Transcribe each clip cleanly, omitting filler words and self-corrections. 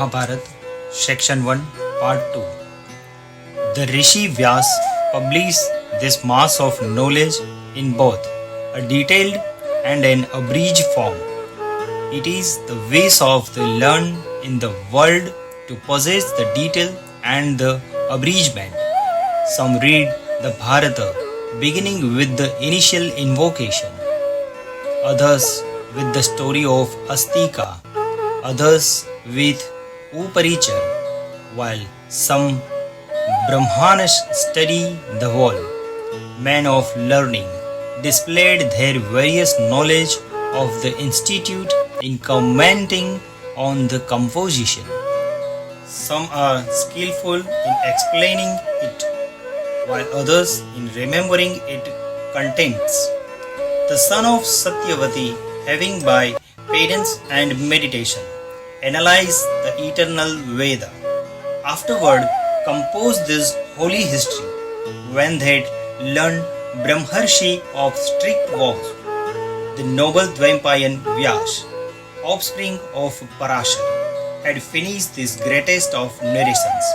Mahabharat, Section 1, Part 2. The Rishi Vyas published this mass of knowledge in both a detailed and an abridged form. It is the wish of the learned in the world to possess the detail and the abridgment. Some read the Bharata beginning with the initial invocation, others with the story of Astika, others with Uparichar, while some Brahmanas study the whole. Men of learning displayed their various knowledge of the institute in commenting on the composition. Some are skillful in explaining it, while others in remembering its contents. The son of Satyavati, having by penance and meditation analyzed the eternal Veda, afterward composed this holy history. When they had learned Brahmarshi of strict vows, the noble Dvaipayan Vyas, offspring of Parashar, had finished this greatest of narrations.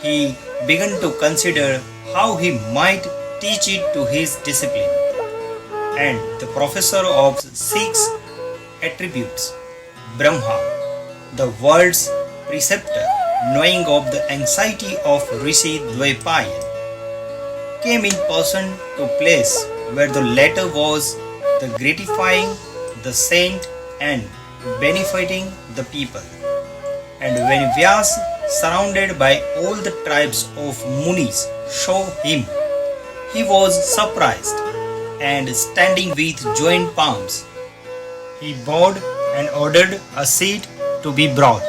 He began to consider how he might teach it to his discipline, and the professor of 6 attributes, Brahma, the world's preceptor, knowing of the anxiety of Rishi Dvaipayan, came in person to place where the latter was the gratifying the saint and benefiting the people. And when Vyas, surrounded by all the tribes of Munis, saw him, he was surprised, and standing with joined palms, he bowed and ordered a seat to be brought.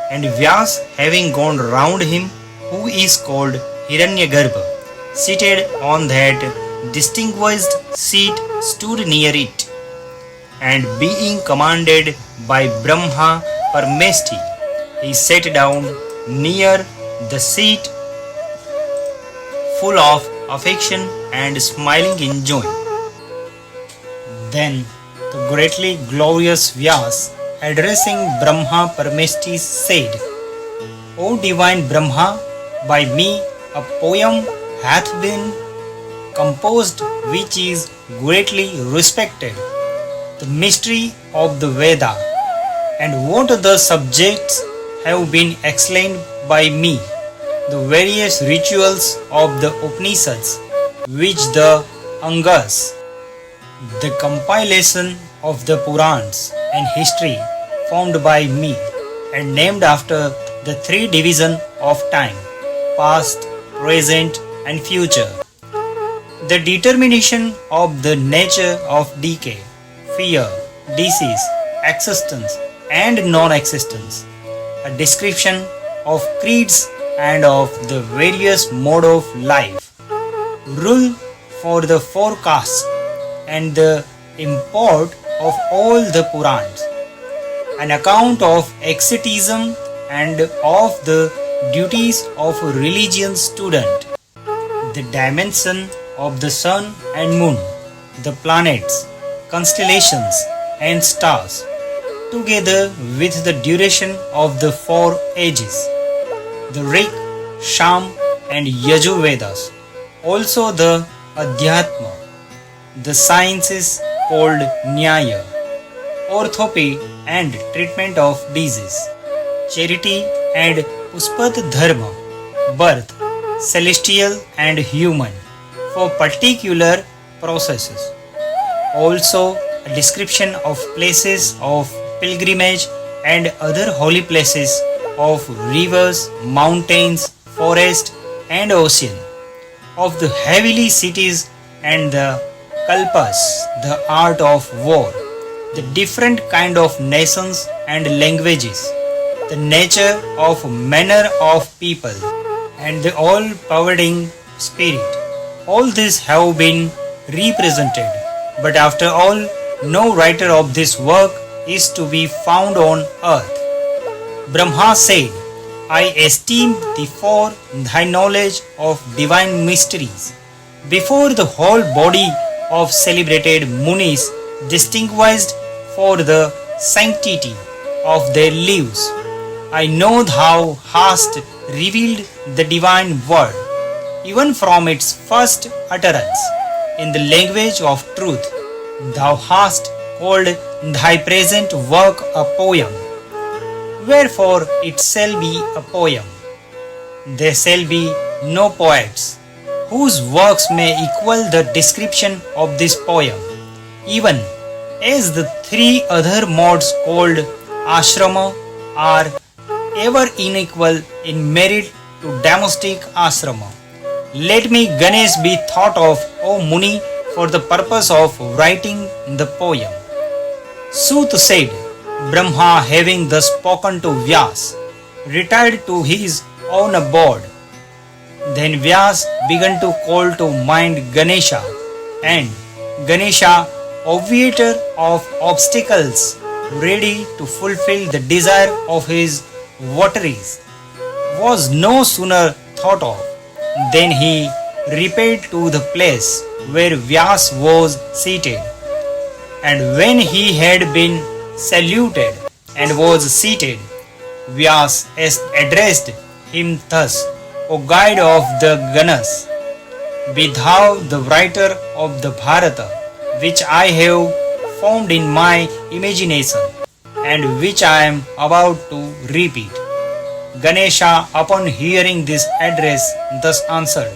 And Vyas, having gone round him, who is called Hiranyagarbha, seated on that distinguished seat, stood near it, and being commanded by Brahma Parmeshti, he sat down near the seat, full of affection and smiling in joy. Then the greatly glorious Vyas, addressing Brahma Parmeshti, said, O divine Brahma, by me a poem hath been composed which is greatly respected, the mystery of the Veda, and what the subjects have been explained by me, the various rituals of the Upanishads, which the Angas, the compilation of the Purans and history formed by me, and named after the 3 divisions of time, past, present and future, the determination of the nature of decay, fear, disease, existence and non-existence, a description of creeds and of the various mode of life, rule for the 4 castes and the import of all the Purans, an account of asceticism and of the duties of a religious student, the dimension of the sun and moon, the planets, constellations and stars, together with the duration of the 4 ages, the Rig, Sham and Yajurvedas, also the Adhyatma, the sciences called Nyaya, orthopy and treatment of disease, charity and Puspat Dharma, birth, celestial and human, for particular processes. Also a description of places of pilgrimage and other holy places, of rivers, mountains, forest and ocean, of the heavenly cities and the kalpas, the art of war, the different kind of nations and languages, the nature of manner of people, and the all-pervading spirit. All these have been represented, but after all, no writer of this work is to be found on earth. Brahma said, I esteem thee for thy knowledge of divine mysteries. Before the whole body of celebrated Munis distinguished for the sanctity of their lives, I know thou hast revealed the divine word, even from its first utterance, in the language of truth. Thou hast called thy present work a poem. Wherefore it shall be a poem. There shall be no poets whose works may equal the description of this poem, even as the three other modes called ashrama are ever unequal in merit to domestic ashrama. Let me Ganesh be thought of, O Muni, for the purpose of writing the poem. Sooth said, Brahma having thus spoken to Vyas, retired to his own abode. Then Vyas began to call to mind Ganesha, and Ganesha, obviator of obstacles, ready to fulfill the desire of his votaries, was no sooner thought of than he repaired to the place where Vyas was seated. And when he had been saluted and was seated, Vyas addressed him thus, O guide of the Ganas, be thou the writer of the Bharata, which I have formed in my imagination, and which I am about to repeat. Ganesha, upon hearing this address, thus answered,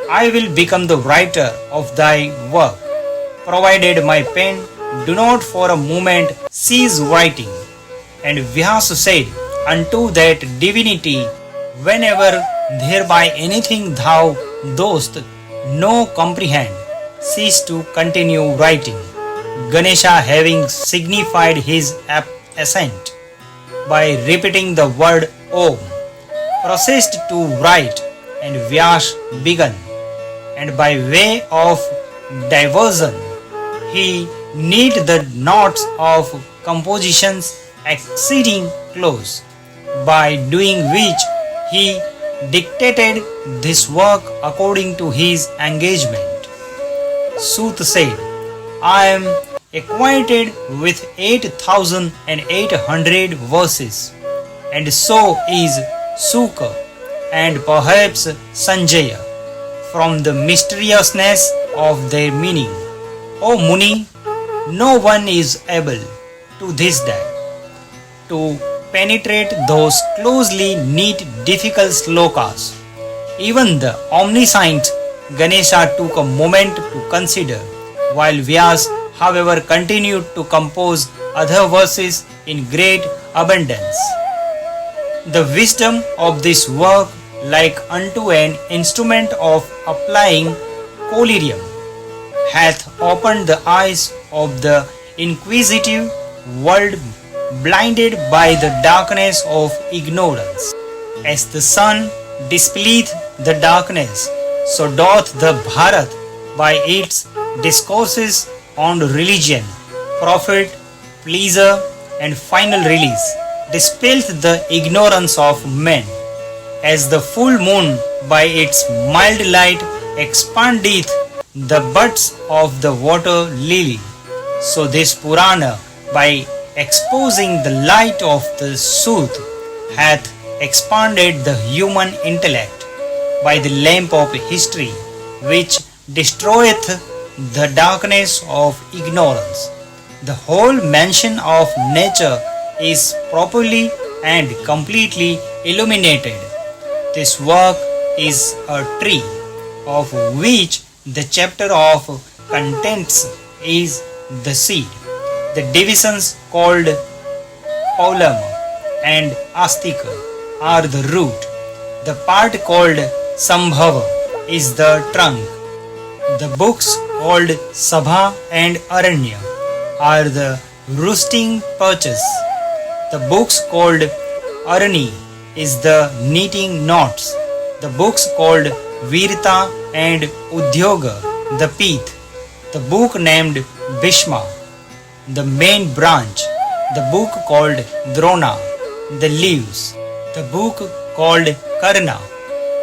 I will become the writer of thy work, provided my pen do not for a moment cease writing. And Vyasa said unto that divinity, whenever thereby anything thou dost no comprehend, cease to continue writing. Ganesha, having signified his assent by repeating the word Om, proceeded to write, and Vyas began, and by way of diversion he knit the knots of compositions exceeding close, by doing which he dictated this work according to his engagement. Sooth said, I am acquainted with 8,800 verses, and so is Suka and perhaps Sanjaya, from the mysteriousness of their meaning. O Muni, no one is able to this day to penetrate those closely knit difficult slokas. Even the omniscient Ganesha took a moment to consider, while Vyas, however, continued to compose other verses in great abundance. The wisdom of this work, like unto an instrument of applying collyrium, hath opened the eyes of the inquisitive world, blinded by the darkness of ignorance. As the sun dispelleth the darkness, so doth the Bharat by its discourses on religion, profit, pleasure, and final release dispelleth the ignorance of men. As the full moon by its mild light expandeth the buds of the water lily, so this Purana, by exposing the light of the Sooth, hath expanded the human intellect by the lamp of history, which destroyeth the darkness of ignorance. The whole mansion of nature is properly and completely illuminated. This work is a tree, of which the chapter of contents is the seed. The divisions called Paulama and Astika are the root. The part called Sambhava is the trunk. The books called Sabha and Aranya are the roosting perches. The books called Arani is the knitting knots. The books called Virta and Udyoga, the pith. The book named Bhishma, the main branch. The book called Drona, the leaves. The book called Karna,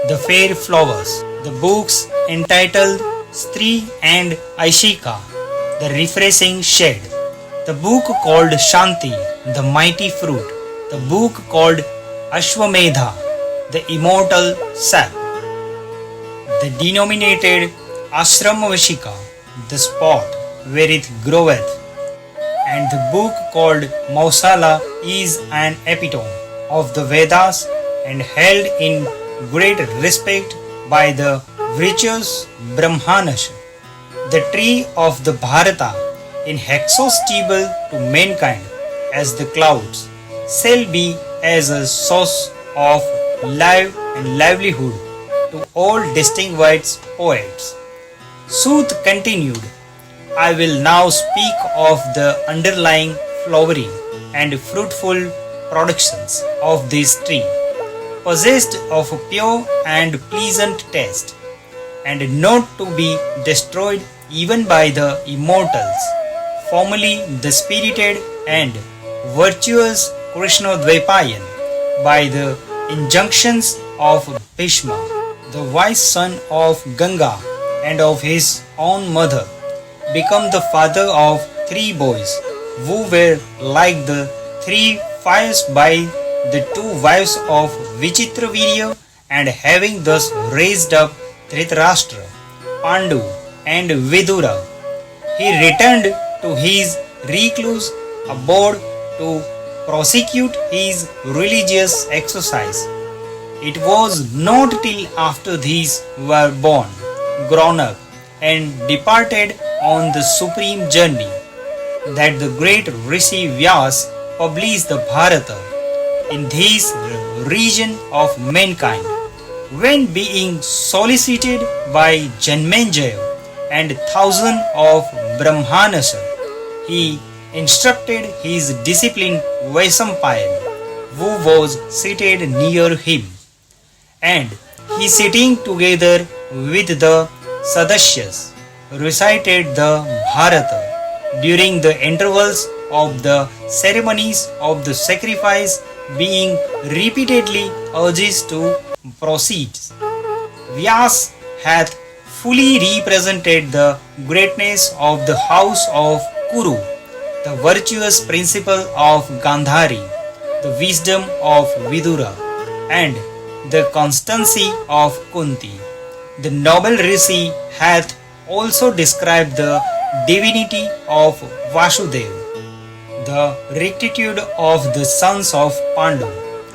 the fair flowers. The books entitled Stri and Aishika, the refreshing shade. The book called Shanti, the mighty fruit. The book called Ashwamedha, the immortal sap. The denominated Ashramavashika, the spot where it groweth, and the book called Mausala is an epitome of the Vedas and held in great respect by the virtuous Brahmanas. The tree of the Bharata, inexhaustible to mankind as the clouds, shall be as a source of life and livelihood to all distinguished poets. Sooth continued, I will now speak of the underlying flowering and fruitful productions of this tree, possessed of a pure and pleasant taste, and not to be destroyed even by the immortals, formerly the spirited and virtuous Krishnadvaipayan, by the injunctions of Bhishma, the wise son of Ganga and of his own mother, become the father of 3 boys, who were like the 3 fires by the 2 wives of Vichitravirya, and having thus raised up Dhritarashtra, Pandu and Vidura, he returned to his recluse abode to prosecute his religious exercise. It was not till after these were born, grown up, and departed on the supreme journey that the great Rishi Vyas published the Bharata in this region of mankind, when being solicited by Janmenjaya and thousand of Brahmanas, he instructed his disciplined Vaisampayan, who was seated near him, and he sitting together with the Sadasyas recited the Bharata during the intervals of the ceremonies of the sacrifice, being repeatedly urged to proceed. Vyas hath fully represented the greatness of the house of Kuru, the virtuous principle of Gandhari, the wisdom of Vidura, and the constancy of Kunti. The noble Rishi hath also described the divinity of Vasudeva, the rectitude of the sons of Pandu,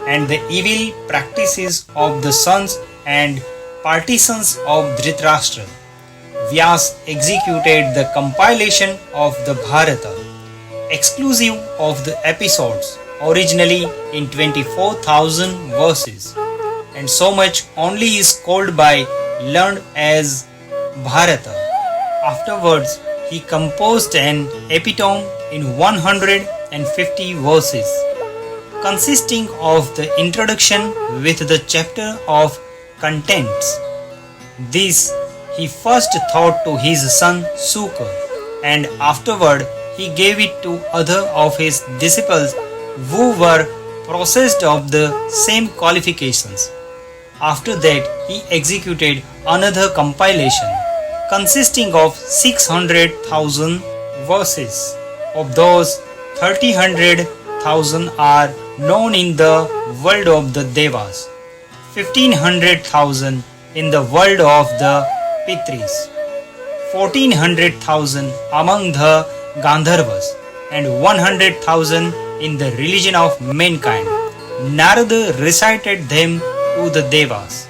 and the evil practices of the sons and partisans of Dhritarashtra. Vyas executed the compilation of the Bharata, exclusive of the episodes, originally in 24,000 verses, and so much only is called by learned as Bharata. Afterwards, he composed an epitome in 150 verses, consisting of the introduction with the chapter of contents. This he first taught to his son Suka, and afterward he gave it to other of his disciples who were possessed of the same qualifications. After that, he executed another compilation consisting of 600,000 verses. Of those, 300,000 are known in the world of the Devas, 1,500,000 in the world of the Pitris, 1,400,000 among the Gandharvas, and 100,000 in the religion of mankind. Narada recited them to the Devas,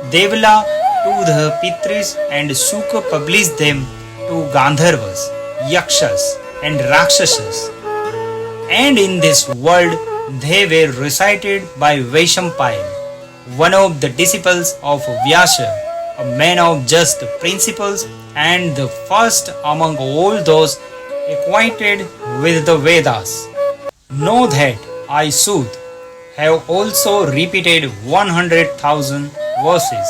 Devala to the Pitris, and Suka published them to Gandharvas, Yakshas, and Rakshasas. And in this world they were recited by Vaishampayan, one of the disciples of Vyasa, a man of just principles and the first among all those acquainted with the Vedas. Know that I, Sooth, have also repeated 100,000 verses.